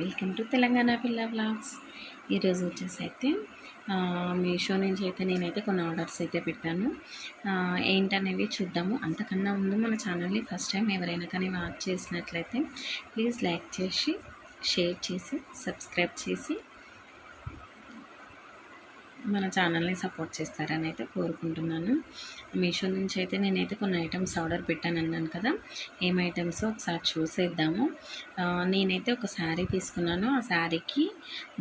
Welcome to Telangana పిల్ల vlogs. ఈరోజు వచ్చేసి అయితే మీషో నుంచి అయితే నేనైతే కొన్ని ఆర్డర్స్ అయితే పెట్టాను. ఏంటనేవి చూద్దాము. అంతకన్నా ముందు మన ఛానల్ని ఫస్ట్ టైం ఎవరైనా కానీ వాచ్ చేసినట్లయితే ప్లీజ్ లైక్ చేసి, షేర్ చేసి, సబ్స్క్రైబ్ చేసి మన ఛానల్ని సపోర్ట్ చేస్తారని అయితే కోరుకుంటున్నాను. మీషో నుంచి అయితే నేనైతే కొన్ని ఐటమ్స్ ఆర్డర్ పెట్టాను అన్నాను కదా, ఏం ఐటమ్స్ ఒకసారి చూసేద్దాము. నేనైతే ఒక శారీ తీసుకున్నాను. ఆ శారీకి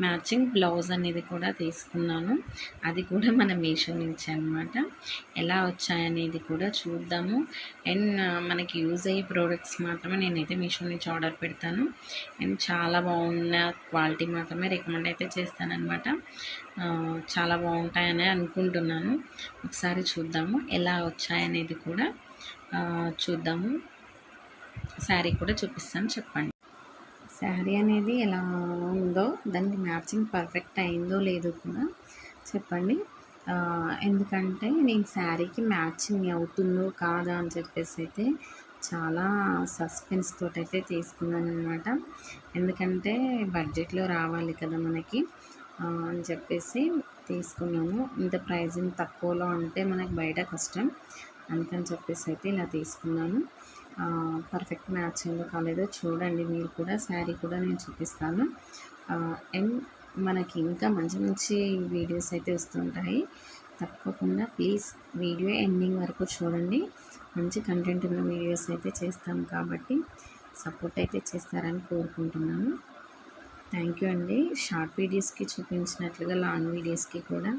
మ్యాచింగ్ బ్లౌజ్ అనేది కూడా తీసుకున్నాను. అది కూడా మన మీషో నుంచి అనమాట. ఎలా వచ్చాయనేది కూడా చూద్దాము. అండ్ మనకి యూజ్ అయ్యే ప్రోడక్ట్స్ మాత్రమే నేనైతే మీషో నుంచి ఆర్డర్ పెడతాను. అండ్ చాలా బాగున్న క్వాలిటీ మాత్రమే రికమెండ్ అయితే చేస్తానన్నమాట. చాలా బాగుంటాయని అనుకుంటున్నాను. ఒకసారి చూద్దాము ఎలా వచ్చాయనేది కూడా చూద్దాము. శారీ కూడా చూపిస్తాను, చెప్పండి. శారీ అనేది ఎలా ఉందో, దానికి మ్యాచింగ్ పర్ఫెక్ట్ అయిందో లేదో కూడా చెప్పండి. ఎందుకంటే నేను శారీకి మ్యాచింగ్ అవుతుందో కాదా అని చెప్పేసి అయితే చాలా సస్పెన్స్ తోటి అయితే తీసుకున్నాను అనమాట. ఎందుకంటే బడ్జెట్లో రావాలి కదా మనకి అని చెప్పేసి తీసుకున్నాను. ఇంత ప్రైజింగ్ తక్కువలో అంటే మనకు బయట కష్టం, అందుకని చెప్పేసి అయితే ఇలా తీసుకున్నాను. పర్ఫెక్ట్ మ్యాచింగ్ కాలేదో చూడండి మీరు కూడా. శారీ కూడా నేను చూపిస్తాను. అండ్ మనకి ఇంకా మంచి మంచి వీడియోస్ అయితే వస్తుంటాయి. తప్పకుండా ప్లీజ్ వీడియో ఎండింగ్ వరకు చూడండి. మంచి కంటెంట్ ఉన్న వీడియోస్ అయితే చేస్తాం కాబట్టి సపోర్ట్ అయితే చేస్తారని కోరుకుంటున్నాను. థ్యాంక్ యూ అండి. షార్ట్ వీడియోస్కి చూపించినట్లుగా లాంగ్ వీడియోస్కి కూడా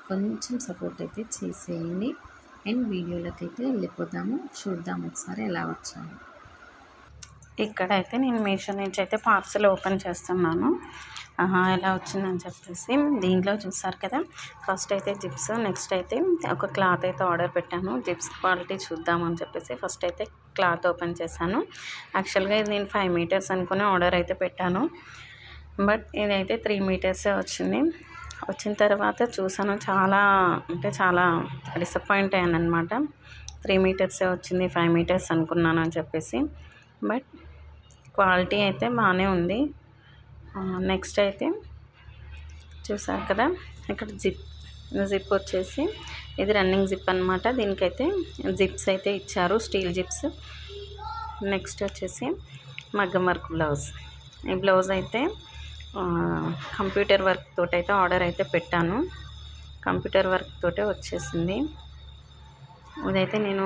కొంచెం సపోర్ట్ అయితే చేసేయండి. అండ్ వీడియోలోకి అయితే వెళ్ళిపోదాము. చూద్దాం ఒకసారి ఎలా వచ్చాము. ఇక్కడైతే నేను మీషో నుంచి అయితే పార్సల్ ఓపెన్ చేస్తున్నాను. ఎలా వచ్చిందని చెప్పేసి. దీంట్లో చూసారు కదా, ఫస్ట్ అయితే జిప్స్, నెక్స్ట్ అయితే ఒక క్లాత్ అయితే ఆర్డర్ పెట్టాను. జిప్స్ క్వాలిటీ చూద్దామని చెప్పేసి ఫస్ట్ అయితే క్లాత్ ఓపెన్ చేశాను. యాక్చువల్గా ఇది నేను 5 మీటర్స్ అనుకుని ఆర్డర్ అయితే పెట్టాను. బట్ ఇదైతే 3 మీటర్సే వచ్చింది. వచ్చిన తర్వాత చూసాను, చాలా డిసప్పాయింట్ అయ్యాను అనమాట. 3 మీటర్సే వచ్చింది, 5 మీటర్స్ అనుకున్నాను అని చెప్పేసి. బట్ క్వాలిటీ అయితే బాగానే ఉంది. నెక్స్ట్ అయితే చూసారు కదా, ఇక్కడ జిప్ వచ్చేసి ఇది రన్నింగ్ జిప్ అనమాట. దీనికైతే జిప్స్ అయితే ఇచ్చారు, స్టీల్ జిప్స్. నెక్స్ట్ వచ్చేసి మగ్గం వర్క్ బ్లౌజ్. ఈ బ్లౌజ్ అయితే కంప్యూటర్ వర్క్ తోటి అయితే ఆర్డర్ అయితే పెట్టాను. కంప్యూటర్ వర్క్ తోటే వచ్చేసింది. ఇదైతే నేను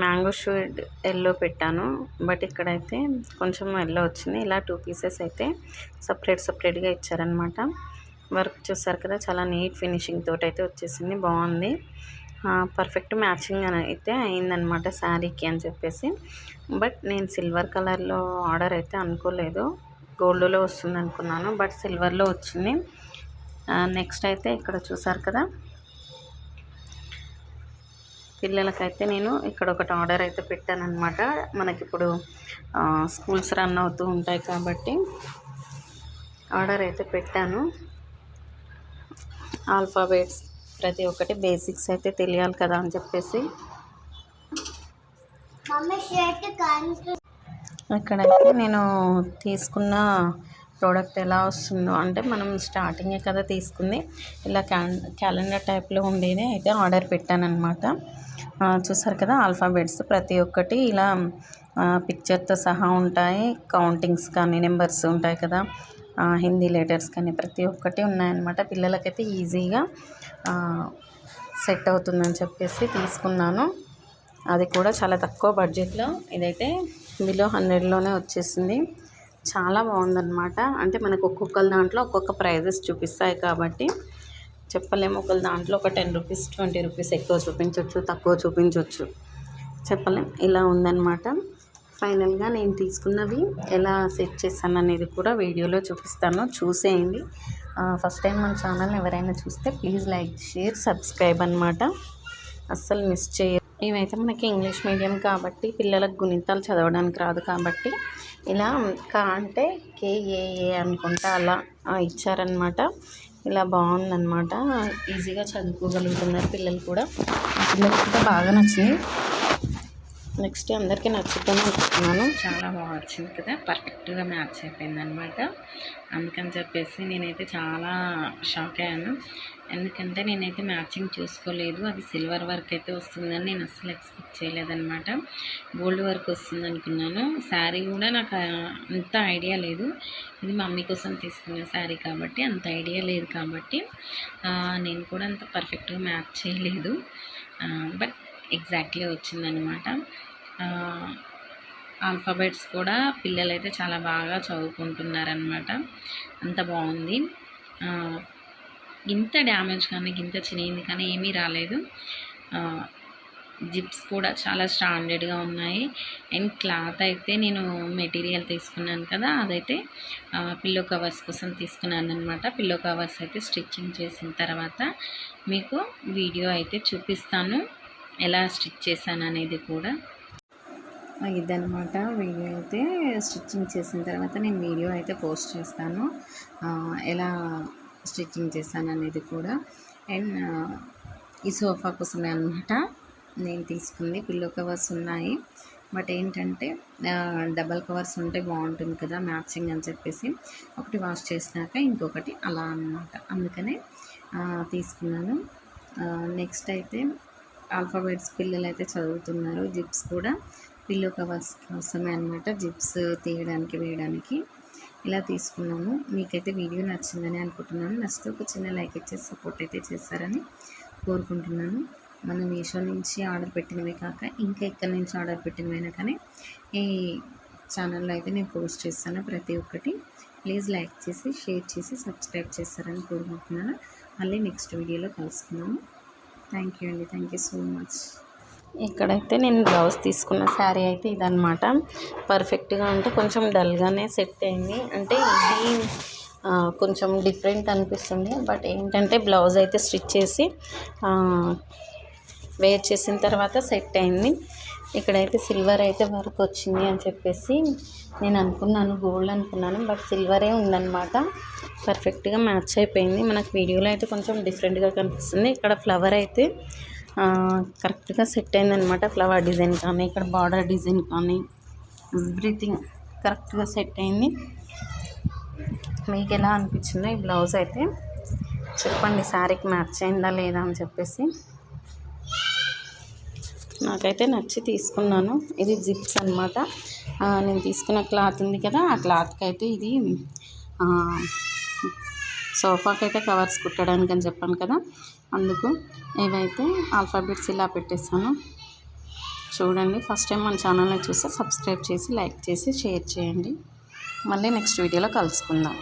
మ్యాంగో షేడ్ ఎల్లో పెట్టాను, బట్ ఇక్కడైతే కొంచెం ఎల్లో వచ్చింది. ఇలా 2 పీసెస్ అయితే సపరేట్గా ఇచ్చారనమాట. వర్క్ చూసారు కదా, చాలా నీట్ ఫినిషింగ్ తోటి అయితే వచ్చేసింది. బాగుంది. పర్ఫెక్ట్ మ్యాచింగ్ అని అయితే అయిందనమాట శారీకి అని చెప్పేసి. బట్ నేను సిల్వర్ కలర్లో ఆర్డర్ అయితే అనుకోలేదు, గోల్డ్లో వస్తుంది అనుకున్నాను, బట్ సిల్వర్లో వచ్చింది. నెక్స్ట్ అయితే ఇక్కడ చూసారు కదా, పిల్లలకైతే నేను ఇక్కడ ఒకటి ఆర్డర్ అయితే పెట్టాను అనమాట. మనకిప్పుడు స్కూల్స్ రన్ అవుతూ ఉంటాయి కాబట్టి ఆర్డర్ అయితే పెట్టాను. ఆల్ఫాబెట్స్ ప్రతి ఒక్కటి బేసిక్స్ అయితే తెలియాలి కదా అని చెప్పేసి. ఇక్కడైతే నేను తీసుకున్న ప్రోడక్ట్ ఎలా వస్తుందో అంటే, మనం స్టార్టింగే కదా తీసుకుంది, ఇలా క్యాలెండర్ టైప్లో ఉండేది అయితే ఆర్డర్ పెట్టానమాట. చూసారు కదా, ఆల్ఫాబెట్స్ ప్రతి ఒక్కటి ఇలా పిక్చర్తో సహా ఉంటాయి. కౌంటింగ్స్ కానీ నెంబర్స్ ఉంటాయి కదా, హిందీ లెటర్స్ కానీ ప్రతి ఒక్కటి ఉన్నాయన్నమాట. పిల్లలకైతే ఈజీగా సెట్ అవుతుందని చెప్పేసి తీసుకున్నాను. అది కూడా చాలా తక్కువ బడ్జెట్లో. ఇదైతే బిలో 100లోనే వచ్చేసింది. చాలా బాగుందన్నమాట. అంటే మనకు ఒక్కొక్క దాంట్లో ఒక్కొక్క ప్రైజెస్ చూపిస్తాయి కాబట్టి చెప్పలేము. ఒకళ్ళ దాంట్లో ఒక 10 రూపీస్ 20 రూపీస్ ఎక్కువ చూపించవచ్చు, తక్కువ చూపించవచ్చు, చెప్పలేం. ఇలా ఉందన్నమాట. ఫైనల్గా నేను తీసుకున్నవి ఎలా సెట్ చేశాను అనేది కూడా వీడియోలో చూపిస్తాను, చూసేయండి. ఫస్ట్ టైం మన ఛానల్ ఎవరైనా చూస్తే ప్లీజ్ లైక్, షేర్, సబ్స్క్రైబ్ అనమాట. అస్సలు మిస్ చేయరు. ఇవైతే మనకి ఇంగ్లీష్ మీడియం కాబట్టి పిల్లలకు గుణితాలు చదవడానికి రాదు కాబట్టి ఇలా అంటే KAA అనుకుంటా అలా ఇచ్చారనమాట. ఇలా బాగుందన్నమాట. ఈజీగా చదువుకోగలుగుతున్నారు పిల్లలు కూడా. పిల్లలకి కూడా బాగా నచ్చింది. నెక్స్ట్ అందరికీ నచ్చుతుందని అనుకుంటున్నాను. చాలా బాగా వచ్చింది కదా, పర్ఫెక్ట్గా మ్యాచ్ అయిపోయిందనమాట. అందుకని చెప్పేసి నేనైతే చాలా షాక్ అయ్యాను. ఎందుకంటే నేనైతే మ్యాచింగ్ చూసుకోలేదు. అది సిల్వర్ వర్క్ అయితే వస్తుందని నేను అస్సలు ఎక్స్పెక్ట్ చేయలేదన్నమాట. గోల్డ్ వర్క్ వస్తుంది అనుకున్నాను. శారీ కూడా నాకు అంత ఐడియా లేదు. ఇది మమ్మీ కోసం తీసుకున్న శారీ కాబట్టి అంత ఐడియా లేదు కాబట్టి నేను కూడా అంత పర్ఫెక్ట్గా మ్యాచ్ చేయలేదు. బట్ ఎగ్జాక్ట్లీ వచ్చిందనమాట. ఆల్ఫాబెట్స్ కూడా పిల్లలైతే చాలా బాగా చదువుకుంటున్నారనమాట. అంత బాగుంది. ఇంత డ్యామేజ్ కానీ ఇంత చినిగింది కానీ ఏమీ రాలేదు. జిప్స్ కూడా చాలా స్టాండర్డ్గా ఉన్నాయి. అండ్ క్లాత్ అయితే నేను మెటీరియల్ తీసుకున్నాను కదా, అదైతే పిల్లో కవర్స్ కోసం తీసుకున్నాను అనమాట. పిల్లో కవర్స్ అయితే స్టిచ్చింగ్ చేసిన తర్వాత మీకు వీడియో అయితే చూపిస్తాను, ఎలా స్టిచ్ చేశాను అనేది కూడా. ఇదనమాట వీడియో అయితే. స్టిచ్చింగ్ చేసిన తర్వాత నేను వీడియో అయితే పోస్ట్ చేస్తాను, ఎలా స్టిచ్చింగ్ చేశాను అనేది కూడా. అండ్ ఈ సోఫా కోసమే అనమాట నేను తీసుకుంది. పిల్లో కవర్స్ ఉన్నాయి, బట్ ఏంటంటే డబల్ కవర్స్ ఉంటే బాగుంటుంది కదా మ్యాచింగ్ అని చెప్పేసి ఒకటి వాష్ చేసినాక ఇంకొకటి అలా అన్నమాట. అందుకనే తీసుకున్నాను. నెక్స్ట్ అయితే ఆల్ఫాబెట్స్ పిల్లలు అయితే చదువుతున్నారు. జిప్స్ కూడా పిల్లో కవర్స్ కోసమే అనమాట, జిప్స్ తీయడానికి వేయడానికి ఇలా తీసుకున్నాను. మీకైతే వీడియో నచ్చిందని అనుకుంటున్నాను. నచ్చితే ఒక చిన్న లైక్ ఇచ్చేసి సపోర్ట్ అయితే చేస్తారని కోరుకుంటున్నాను. మనం మీషో నుంచి ఆర్డర్ పెట్టినవే కాక ఇంకా ఎక్కడి నుంచి ఆర్డర్ పెట్టినవైనా కానీ ఈ ఛానల్లో అయితే నేను పోస్ట్ చేస్తాను ప్రతి ఒక్కటి. ప్లీజ్ లైక్ చేసి షేర్ చేసి సబ్స్క్రైబ్ చేస్తారని కోరుకుంటున్నాను. మళ్ళీ నెక్స్ట్ వీడియోలో కలుసుకున్నాము. థ్యాంక్ యూ అండి, థ్యాంక్ యూ సో మచ్. ఇక్కడైతే నేను బ్లౌజ్ తీసుకున్న శారీ అయితే ఇదనమాట. పర్ఫెక్ట్గా అంటే కొంచెం డల్గానే సెట్ అయింది. అంటే ఇది కొంచెం డిఫరెంట్ అనిపిస్తుంది. బట్ ఏంటంటే బ్లౌజ్ అయితే స్టిచ్ చేసి వేర్ చేసిన తర్వాత సెట్ అయింది. ఇక్కడైతే సిల్వర్ అయితే వర్క్ వచ్చింది అని చెప్పేసి నేను అనుకున్నాను, గోల్డ్ అనుకున్నాను, బట్ సిల్వరే ఉందన్నమాట. పర్ఫెక్ట్గా మ్యాచ్ అయిపోయింది. మనకు వీడియోలో అయితే కొంచెం డిఫరెంట్గా కనిపిస్తుంది. ఇక్కడ ఫ్లవర్ అయితే కరెక్ట్గా సెట్ అయిందనమాట. ఫ్లవర్ డిజైన్ కానీ ఇక్కడ బార్డర్ డిజైన్ కానీ ఎవ్రీథింగ్ కరెక్ట్గా సెట్ అయింది. మీకు ఎలా అనిపించిందో ఈ బ్లౌజ్ అయితే చెప్పండి, శారీకి మ్యాచ్ అయిందా లేదా అని చెప్పేసి. నాకైతే నచ్చి తీసుకున్నాను. ఇది జిప్స్ అనమాట. నేను తీసుకున్న క్లాత్ ఉంది కదా, ఆ క్లాత్కి అయితే ఇది సోఫాకి అయితే కవర్స్ కుట్టడానికి అని చెప్పాను కదా, అందుకు ఇవైతే ఆల్ఫాబెట్స్ ఇలా పెట్టేస్తాను. చూడండి, ఫస్ట్ టైం మన ఛానల్ని చూస్తే సబ్స్క్రైబ్ చేసి లైక్ చేసి షేర్ చేయండి. మళ్ళీ నెక్స్ట్ వీడియోలో కలుసుకుందాం.